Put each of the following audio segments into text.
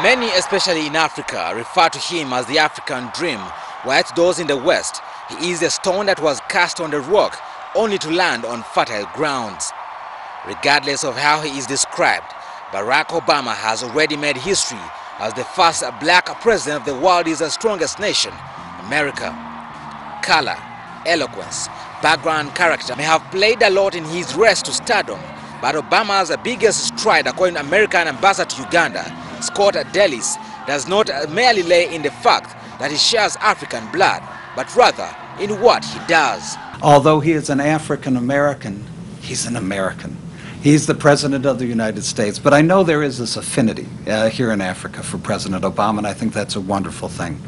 Many, especially in Africa, refer to him as the African dream, whilst those in the West, he is the stone that was cast on the rock only to land on fertile grounds. Regardless of how he is described, Barack Obama has already made history as the first black president of the world's strongest nation, America. Color, eloquence, background and character may have played a lot in his race to stardom, but Obama's biggest stride, according to American ambassador to Uganda, Scot Delisi, does not merely lay in the fact that he shares African blood, but rather in what he does. Although he is an African American, he's an American. He's the President of the United States, but I know there is this affinity here in Africa for President Obama, and I think that's a wonderful thing.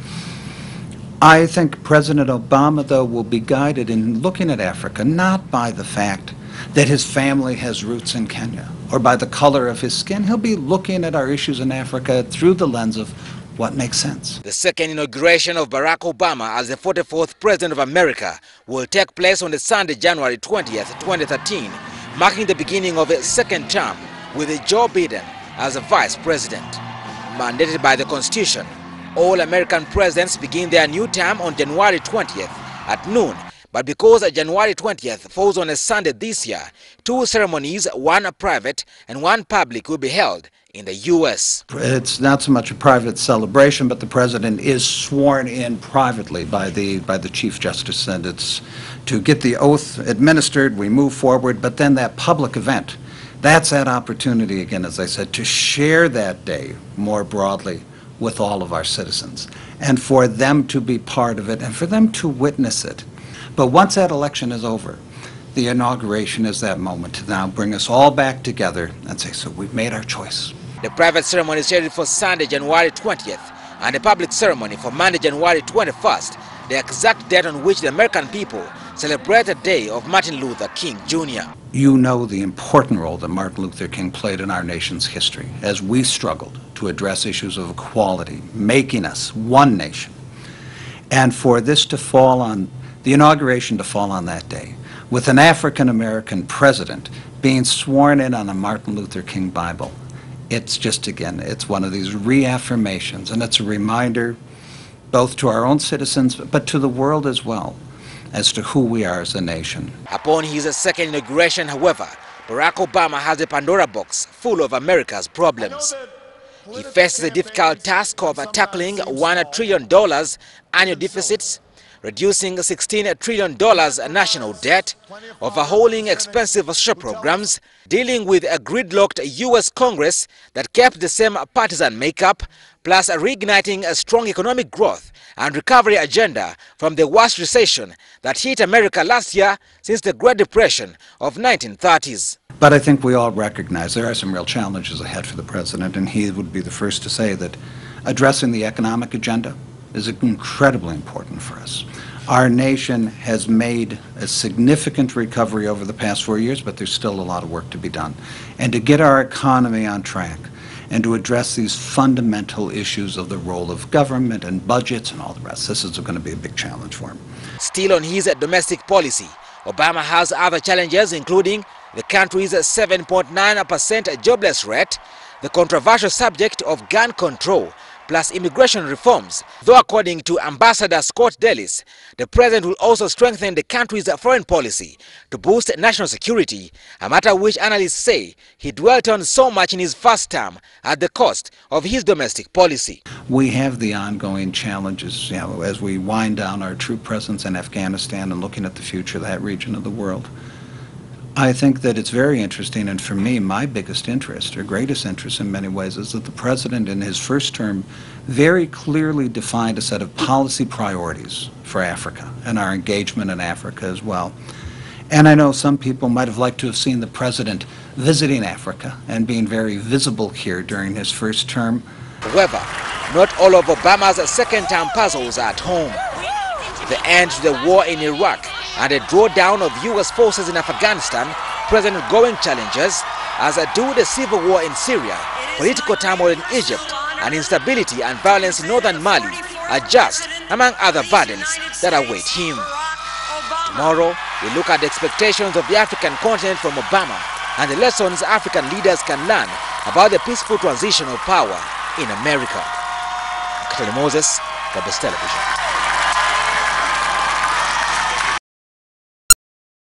I think President Obama, though, will be guided in looking at Africa not by the fact that his family has roots in Kenya or by the color of his skin. He'll be looking at our issues in Africa through the lens of what makes sense. The second inauguration of Barack Obama as the 44th President of America will take place on the Sunday, January 20th, 2013, marking the beginning of his second term with Joe Biden as a Vice President. Mandated by the Constitution, all American presidents begin their new term on January 20th at noon. But because January 20th falls on a Sunday this year, two ceremonies, one private and one public, will be held in the U.S. It's not so much a private celebration, but the President is sworn in privately by the Chief Justice, and it's to get the oath administered, we move forward, but then that public event, that's that opportunity again, as I said, to share that day more broadly with all of our citizens, and for them to be part of it and for them to witness it. But once that election is over, the inauguration is that moment to now bring us all back together and say, so we've made our choice. The private ceremony is scheduled for Sunday, January 20th, and the public ceremony for Monday, January 21st, the exact date on which the American people celebrate the day of Martin Luther King, Jr. You know the important role that Martin Luther King played in our nation's history as we struggled to address issues of equality, making us one nation. And for this to fall on, the inauguration to fall on that day, with an African-American president being sworn in on a Martin Luther King Bible, it's just, again, it's one of these reaffirmations, and it's a reminder both to our own citizens, but to the world as well, as to who we are as a nation. Upon his second inauguration, however, Barack Obama has a Pandora box full of America's problems. He faces the difficult task of tackling $1 trillion annual deficits, reducing $16 trillion national debt, overhauling expensive social programs, dealing with a gridlocked U.S. Congress that kept the same partisan makeup, plus reigniting a strong economic growth and recovery agenda from the worst recession that hit America last year since the Great Depression of 1930s. But I think we all recognize there are some real challenges ahead for the President, and he would be the first to say that addressing the economic agenda is incredibly important for us. Our nation has made a significant recovery over the past 4 years, but there's still a lot of work to be done. And to get our economy on track and to address these fundamental issues of the role of government and budgets and all the rest, this is going to be a big challenge for him. Still on his domestic policy, Obama has other challenges, including the country's 7.9% jobless rate, the controversial subject of gun control, plus immigration reforms. Though according to Ambassador Scot Delisi, the president will also strengthen the country's foreign policy to boost national security, a matter which analysts say he dwelt on so much in his first term at the cost of his domestic policy. We have the ongoing challenges, as we wind down our troop presence in Afghanistan and looking at the future of that region of the world. I think that it's very interesting, and for me, my biggest interest, or greatest interest in many ways, is that the President in his first term very clearly defined a set of policy priorities for Africa and our engagement in Africa as well. And I know some people might have liked to have seen the President visiting Africa and being very visible here during his first term. However, not all of Obama's second-term puzzles are at home. The end to the war in Iraq and a drawdown of U.S. forces in Afghanistan present ongoing challenges, as do the civil war in Syria, political turmoil in Egypt, and instability and violence in northern Mali are just among other burdens that await him. Tomorrow, we look at the expectations of the African continent from Obama and the lessons African leaders can learn about the peaceful transition of power in America. Moses, for Television.